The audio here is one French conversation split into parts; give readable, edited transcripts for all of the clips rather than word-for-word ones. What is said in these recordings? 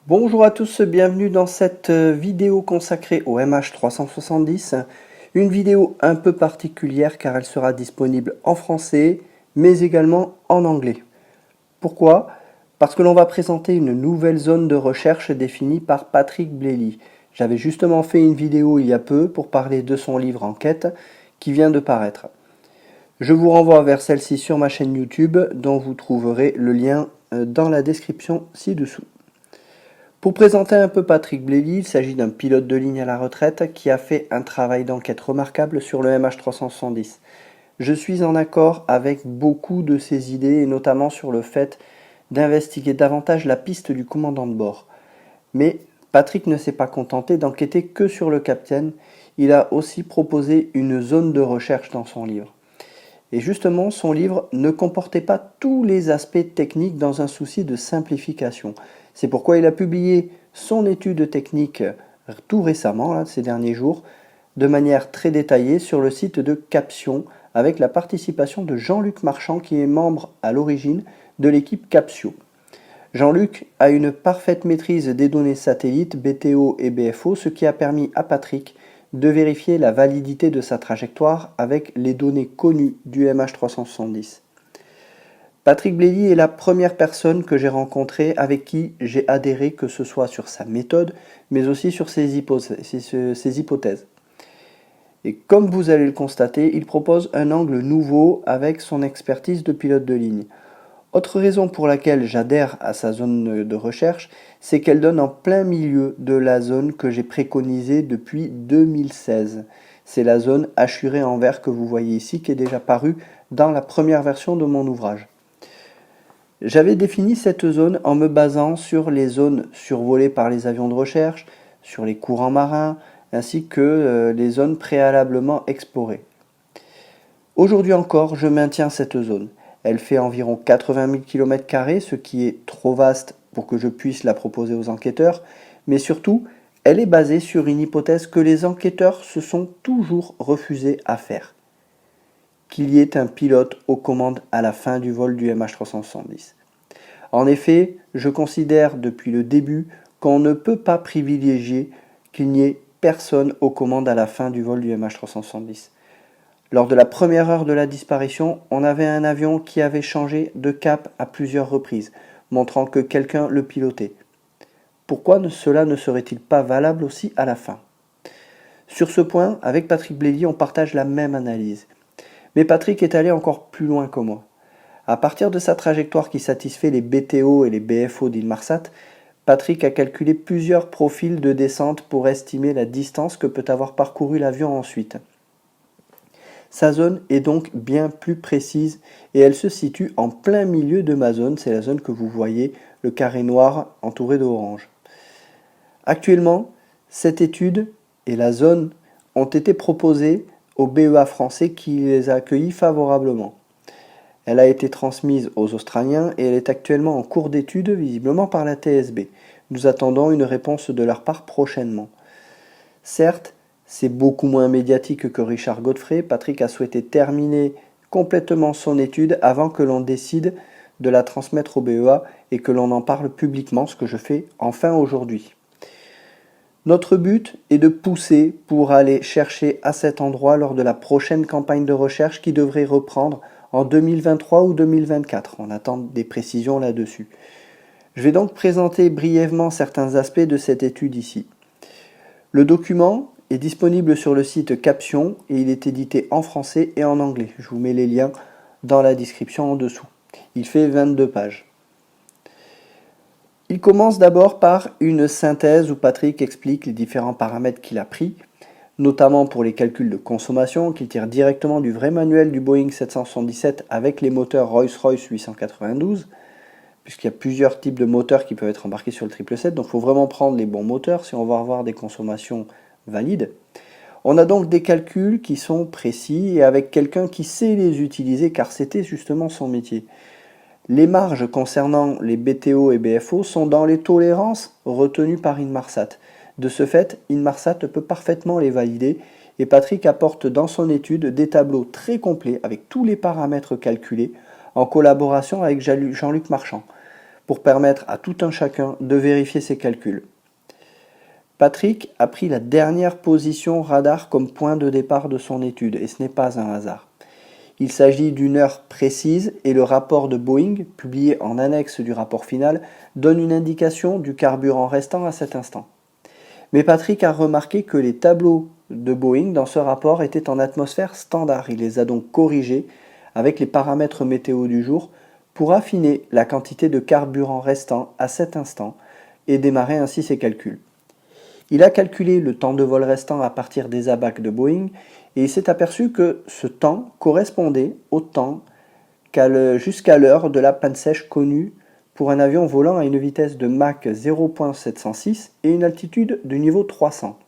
Bonjour à tous, bienvenue dans cette vidéo consacrée au MH370. Une vidéo un peu particulière car elle sera disponible en français mais également en anglais. Pourquoi? Parce que l'on va présenter une nouvelle zone de recherche définie par Patrick Blailey. J'avais justement fait une vidéo il y a peu pour parler de son livre Enquête qui vient de paraître. Je vous renvoie vers celle-ci sur ma chaîne YouTube dont vous trouverez le lien dans la description ci-dessous. Pour présenter un peu Patrick Blailey, il s'agit d'un pilote de ligne à la retraite qui a fait un travail d'enquête remarquable sur le MH370. Je suis en accord avec beaucoup de ses idées et notamment sur le fait d'investiguer davantage la piste du commandant de bord. Mais Patrick ne s'est pas contenté d'enquêter que sur le capitaine, il a aussi proposé une zone de recherche dans son livre. Et justement, son livre ne comportait pas tous les aspects techniques dans un souci de simplification. C'est pourquoi il a publié son étude technique tout récemment, ces derniers jours, de manière très détaillée sur le site de Caption, avec la participation de Jean-Luc Marchand, qui est membre à l'origine de l'équipe Capsio. Jean-Luc a une parfaite maîtrise des données satellites, BTO et BFO, ce qui a permis à Patrick de vérifier la validité de sa trajectoire avec les données connues du MH370. Patrick Blailey est la première personne que j'ai rencontrée avec qui j'ai adhéré, que ce soit sur sa méthode, mais aussi sur ses hypothèses. Et comme vous allez le constater, il propose un angle nouveau avec son expertise de pilote de ligne. Autre raison pour laquelle j'adhère à sa zone de recherche, c'est qu'elle donne en plein milieu de la zone que j'ai préconisée depuis 2016. C'est la zone hachurée en vert que vous voyez ici, qui est déjà parue dans la première version de mon ouvrage. J'avais défini cette zone en me basant sur les zones survolées par les avions de recherche, sur les courants marins, ainsi que les zones préalablement explorées. Aujourd'hui encore, je maintiens cette zone. Elle fait environ 80 000 km², ce qui est trop vaste pour que je puisse la proposer aux enquêteurs, mais surtout, elle est basée sur une hypothèse que les enquêteurs se sont toujours refusés à faire. Qu'il y ait un pilote aux commandes à la fin du vol du MH370. En effet, je considère depuis le début qu'on ne peut pas privilégier qu'il n'y ait personne aux commandes à la fin du vol du MH370. Lors de la première heure de la disparition, on avait un avion qui avait changé de cap à plusieurs reprises, montrant que quelqu'un le pilotait. Pourquoi cela ne serait-il pas valable aussi à la fin? Sur ce point, avec Patrick Blailey, on partage la même analyse. Mais Patrick est allé encore plus loin que moi. À partir de sa trajectoire qui satisfait les BTO et les BFO d'Inmarsat, Patrick a calculé plusieurs profils de descente pour estimer la distance que peut avoir parcouru l'avion ensuite. Sa zone est donc bien plus précise et elle se situe en plein milieu de ma zone, c'est la zone que vous voyez, le carré noir entouré d'orange. Actuellement, cette étude et la zone ont été proposées au BEA français qui les a accueillis favorablement. Elle a été transmise aux Australiens et elle est actuellement en cours d'étude, visiblement par la TSB. Nous attendons une réponse de leur part prochainement. Certes, c'est beaucoup moins médiatique que Richard Godfrey. Patrick a souhaité terminer complètement son étude avant que l'on décide de la transmettre au BEA et que l'on en parle publiquement, ce que je fais enfin aujourd'hui. Notre but est de pousser pour aller chercher à cet endroit lors de la prochaine campagne de recherche qui devrait reprendre en 2023 ou 2024. On attend des précisions là-dessus. Je vais donc présenter brièvement certains aspects de cette étude ici. Le document est disponible sur le site Caption et il est édité en français et en anglais. Je vous mets les liens dans la description en dessous. Il fait 22 pages. Il commence d'abord par une synthèse où Patrick explique les différents paramètres qu'il a pris, notamment pour les calculs de consommation qu'il tire directement du vrai manuel du Boeing 777 avec les moteurs Rolls-Royce 892, puisqu'il y a plusieurs types de moteurs qui peuvent être embarqués sur le 777, donc il faut vraiment prendre les bons moteurs si on va avoir des consommations valides. On a donc des calculs qui sont précis et avec quelqu'un qui sait les utiliser car c'était justement son métier. Les marges concernant les BTO et BFO sont dans les tolérances retenues par Inmarsat. De ce fait, Inmarsat peut parfaitement les valider et Patrick apporte dans son étude des tableaux très complets avec tous les paramètres calculés en collaboration avec Jean-Luc Marchand. pour permettre à tout un chacun de vérifier ses calculs. Patrick a pris la dernière position radar comme point de départ de son étude, et ce n'est pas un hasard. Il s'agit d'une heure précise et le rapport de Boeing, publié en annexe du rapport final, donne une indication du carburant restant à cet instant. Mais Patrick a remarqué que les tableaux de Boeing dans ce rapport étaient en atmosphère standard. Il les a donc corrigés avec les paramètres météo du jour pour affiner la quantité de carburant restant à cet instant et démarrer ainsi ses calculs. Il a calculé le temps de vol restant à partir des abacs de Boeing et il s'est aperçu que ce temps correspondait au temps jusqu'à l'heure de la panne sèche connue pour un avion volant à une vitesse de Mach 0.706 et une altitude de niveau 300.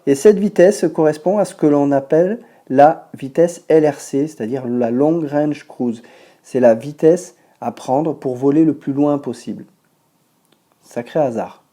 Et cette vitesse correspond à ce que l'on appelle la vitesse LRC, c'est-à-dire la Long Range Cruise. C'est la vitesse à prendre pour voler le plus loin possible. Sacré hasard.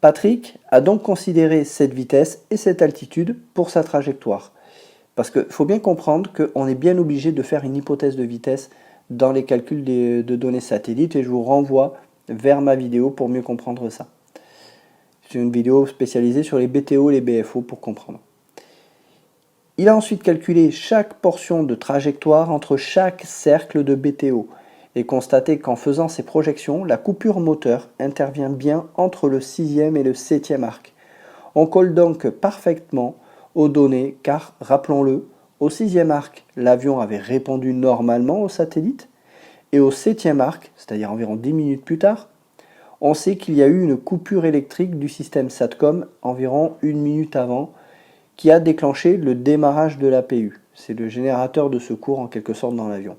Patrick a donc considéré cette vitesse et cette altitude pour sa trajectoire. Parce qu'il faut bien comprendre qu'on est bien obligé de faire une hypothèse de vitesse dans les calculs de données satellites et je vous renvoie vers ma vidéo pour mieux comprendre ça. C'est une vidéo spécialisée sur les BTO et les BFO pour comprendre. Il a ensuite calculé chaque portion de trajectoire entre chaque cercle de BTO et constaté qu'en faisant ces projections, la coupure moteur intervient bien entre le 6e et le 7e arc. On colle donc parfaitement aux données car, rappelons-le, au 6e arc, l'avion avait répondu normalement au satellite et au 7e arc, c'est-à-dire environ 10 minutes plus tard, on sait qu'il y a eu une coupure électrique du système SATCOM environ 1 minute avant qui a déclenché le démarrage de l'APU. C'est le générateur de secours en quelque sorte dans l'avion.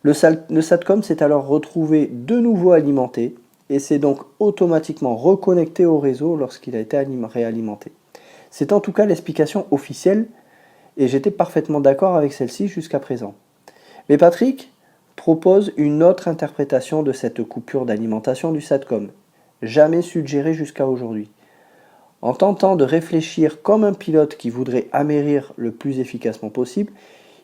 Le SATCOM s'est alors retrouvé de nouveau alimenté et s'est donc automatiquement reconnecté au réseau lorsqu'il a été réalimenté. C'est en tout cas l'explication officielle et j'étais parfaitement d'accord avec celle-ci jusqu'à présent. Mais Patrick propose une autre interprétation de cette coupure d'alimentation du SATCOM, jamais suggérée jusqu'à aujourd'hui. En tentant de réfléchir comme un pilote qui voudrait amérir le plus efficacement possible,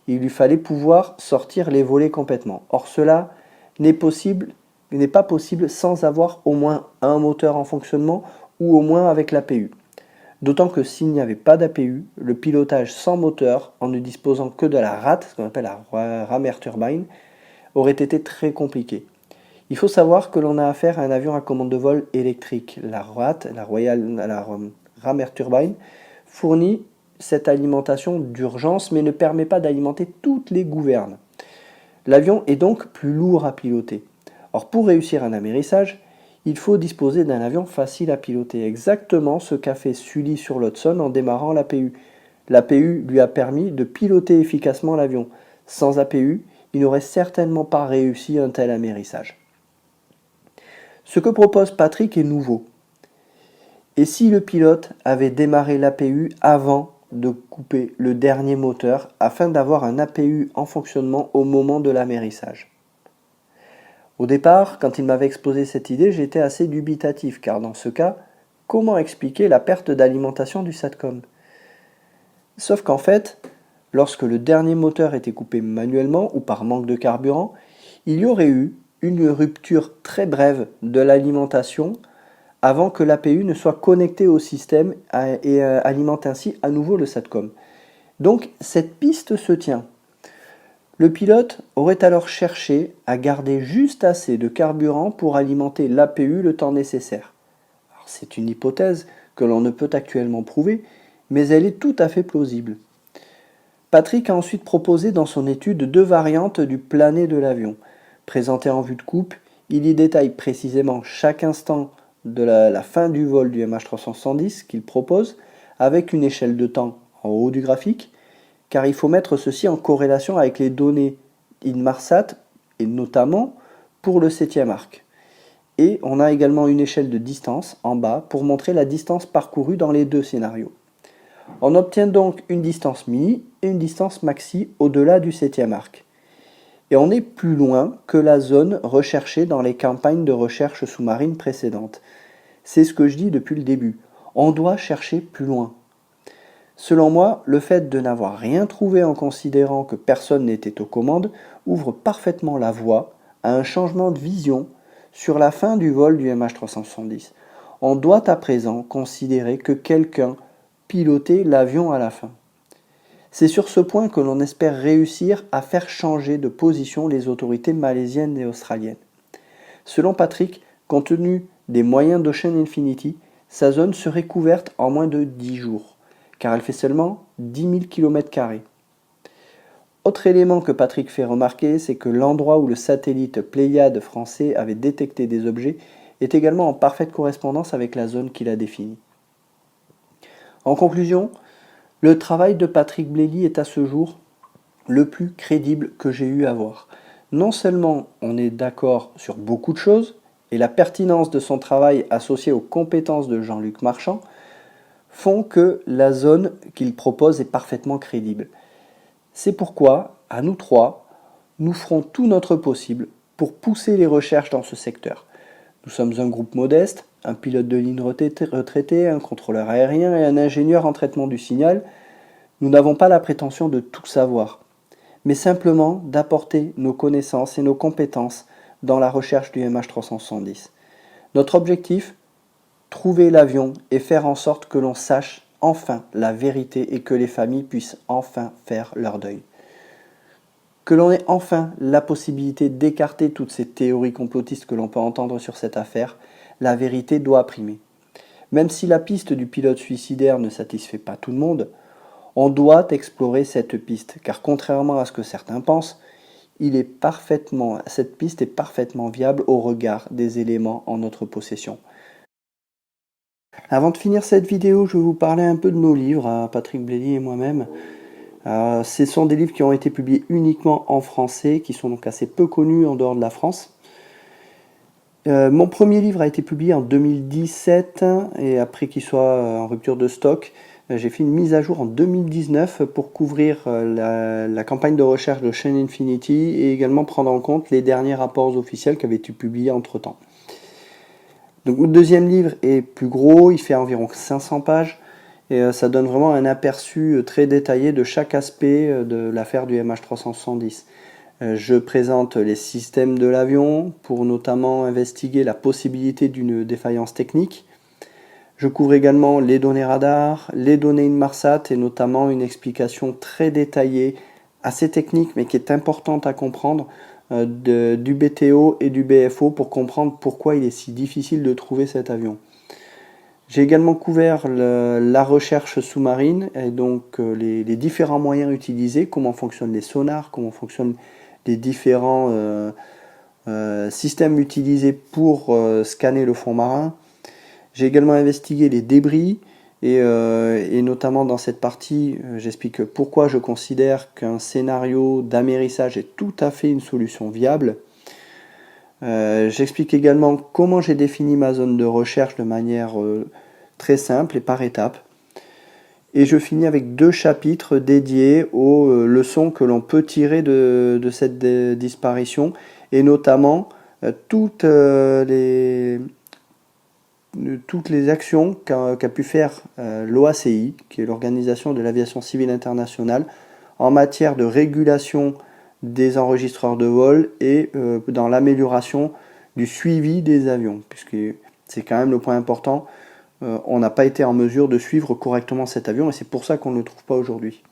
il lui fallait pouvoir sortir les volets complètement. Or cela n'est pas possible sans avoir au moins un moteur en fonctionnement ou au moins avec l'APU. D'autant que s'il n'y avait pas d'APU, le pilotage sans moteur, en ne disposant que de la RAT, ce qu'on appelle la ram air turbine, aurait été très compliqué. Il faut savoir que l'on a affaire à un avion à commande de vol électrique. La RAT, la ram air turbine, fournit cette alimentation d'urgence mais ne permet pas d'alimenter toutes les gouvernes. L'avion est donc plus lourd à piloter. Or pour réussir un amérissage, il faut disposer d'un avion facile à piloter, exactement ce qu'a fait Sully sur l'Hudson en démarrant l'APU. L'APU lui a permis de piloter efficacement l'avion. Sans APU, il n'aurait certainement pas réussi un tel amérissage. Ce que propose Patrick est nouveau. Et si le pilote avait démarré l'APU avant de couper le dernier moteur afin d'avoir un APU en fonctionnement au moment de l'amérissage? Au départ, quand il m'avait exposé cette idée, j'étais assez dubitatif, car dans ce cas, comment expliquer la perte d'alimentation du SATCOM? Sauf qu'en fait, lorsque le dernier moteur était coupé manuellement ou par manque de carburant, il y aurait eu une rupture très brève de l'alimentation avant que l'APU ne soit connectée au système et alimente ainsi à nouveau le SATCOM. Donc cette piste se tient. Le pilote aurait alors cherché à garder juste assez de carburant pour alimenter l'APU le temps nécessaire. Alors, c'est une hypothèse que l'on ne peut actuellement prouver, mais elle est tout à fait plausible. Patrick a ensuite proposé dans son étude 2 variantes du plané de l'avion. Présenté en vue de coupe, il y détaille précisément chaque instant de la fin du vol du MH370 qu'il propose, avec une échelle de temps en haut du graphique, car il faut mettre ceci en corrélation avec les données Inmarsat, et notamment pour le 7e arc. Et on a également une échelle de distance en bas pour montrer la distance parcourue dans les 2 scénarios. On obtient donc une distance mini et une distance maxi au-delà du 7e arc. Et on est plus loin que la zone recherchée dans les campagnes de recherche sous-marine précédentes. C'est ce que je dis depuis le début. On doit chercher plus loin. Selon moi, le fait de n'avoir rien trouvé en considérant que personne n'était aux commandes ouvre parfaitement la voie à un changement de vision sur la fin du vol du MH370. On doit à présent considérer que quelqu'un pilotait l'avion à la fin. C'est sur ce point que l'on espère réussir à faire changer de position les autorités malaisiennes et australiennes. Selon Patrick, compte tenu des moyens d'Ocean Infinity, sa zone serait couverte en moins de 10 jours, car elle fait seulement 10 000 km². Autre élément que Patrick fait remarquer, c'est que l'endroit où le satellite Pléiades français avait détecté des objets est également en parfaite correspondance avec la zone qu'il a définie. En conclusion, le travail de Patrick Blayley est à ce jour le plus crédible que j'ai eu à voir. Non seulement on est d'accord sur beaucoup de choses, et la pertinence de son travail associée aux compétences de Jean-Luc Marchand font que la zone qu'il propose est parfaitement crédible. C'est pourquoi, à nous trois, nous ferons tout notre possible pour pousser les recherches dans ce secteur. Nous sommes un groupe modeste, un pilote de ligne retraité, un contrôleur aérien et un ingénieur en traitement du signal. Nous n'avons pas la prétention de tout savoir, mais simplement d'apporter nos connaissances et nos compétences dans la recherche du MH370. Notre objectif, trouver l'avion et faire en sorte que l'on sache enfin la vérité et que les familles puissent enfin faire leur deuil. Que l'on ait enfin la possibilité d'écarter toutes ces théories complotistes que l'on peut entendre sur cette affaire, la vérité doit primer. Même si la piste du pilote suicidaire ne satisfait pas tout le monde, on doit explorer cette piste, car contrairement à ce que certains pensent, cette piste est parfaitement viable au regard des éléments en notre possession. Avant de finir cette vidéo, je vais vous parler un peu de nos livres, à Patrick Blayley et moi-même. Ce sont des livres qui ont été publiés uniquement en français, qui sont donc assez peu connus en dehors de la France. Mon premier livre a été publié en 2017, et après qu'il soit en rupture de stock, j'ai fait une mise à jour en 2019 pour couvrir la campagne de recherche de Ocean Infinity et également prendre en compte les derniers rapports officiels qui avaient été publiés entre-temps. Donc, le deuxième livre est plus gros, il fait environ 500 pages et ça donne vraiment un aperçu très détaillé de chaque aspect de l'affaire du MH370. Je présente les systèmes de l'avion pour notamment investiguer la possibilité d'une défaillance technique. Je couvre également les données radar, les données Inmarsat et notamment une explication très détaillée, assez technique mais qui est importante à comprendre du BTO et du BFO pour comprendre pourquoi il est si difficile de trouver cet avion. J'ai également couvert la recherche sous-marine et donc les différents moyens utilisés, comment fonctionnent les sonars, comment fonctionnent les différents systèmes utilisés pour scanner le fond marin. J'ai également investigué les débris et notamment dans cette partie, j'explique pourquoi je considère qu'un scénario d'amérissage est tout à fait une solution viable. J'explique également comment j'ai défini ma zone de recherche de manière très simple et par étapes. Et je finis avec 2 chapitres dédiés aux leçons que l'on peut tirer de cette disparition et notamment toutes les actions qu'a pu faire l'OACI, qui est l'Organisation de l'Aviation Civile Internationale, en matière de régulation des enregistreurs de vol et dans l'amélioration du suivi des avions, puisque c'est quand même le point important, on n'a pas été en mesure de suivre correctement cet avion et c'est pour ça qu'on ne le trouve pas aujourd'hui.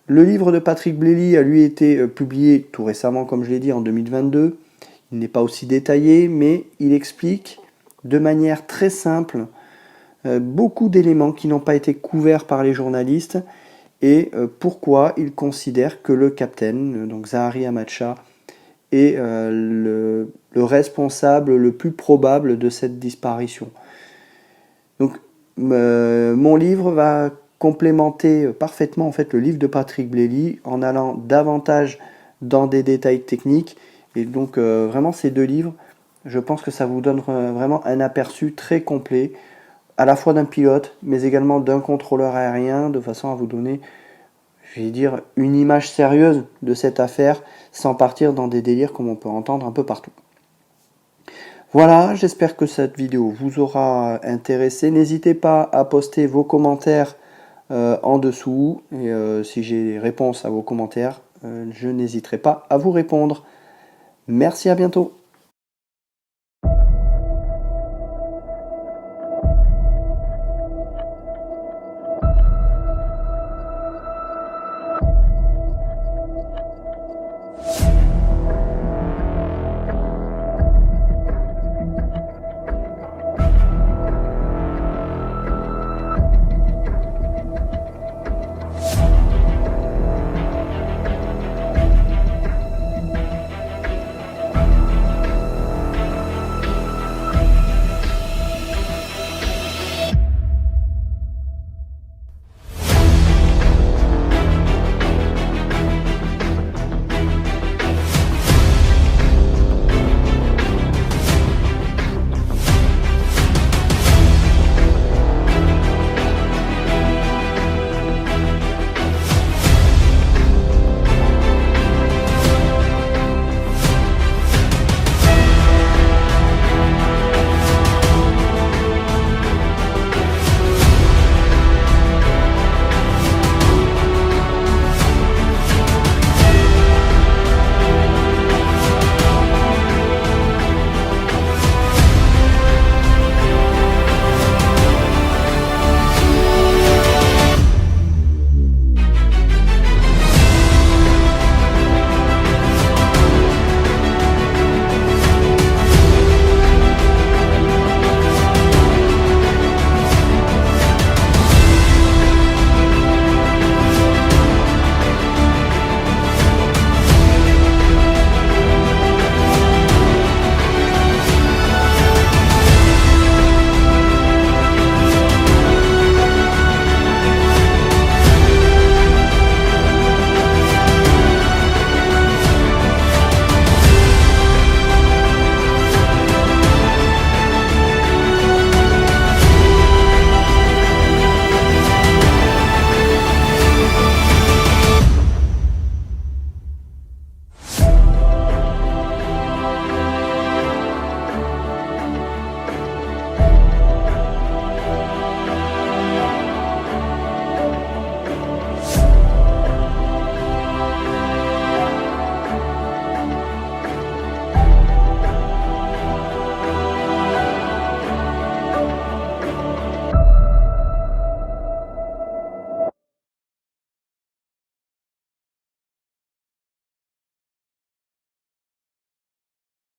Le livre de Patrick Blayley a lui été publié tout récemment, comme je l'ai dit, en 2022. Il n'est pas aussi détaillé, mais il explique de manière très simple beaucoup d'éléments qui n'ont pas été couverts par les journalistes et pourquoi il considère que le capitaine, donc Zahari Ahmad-Shah, est le responsable le plus probable de cette disparition. Donc mon livre va complémenter parfaitement en fait le livre de Patrick Blayley en allant davantage dans des détails techniques et donc vraiment ces 2 livres, je pense que ça vous donne vraiment un aperçu très complet à la fois d'un pilote mais également d'un contrôleur aérien de façon à vous donner, je vais dire, une image sérieuse de cette affaire sans partir dans des délires comme on peut entendre un peu partout. Voilà, j'espère que cette vidéo vous aura intéressé. N'hésitez pas à poster vos commentaires en dessous. Et si j'ai réponse à vos commentaires, je n'hésiterai pas à vous répondre. Merci, à bientôt.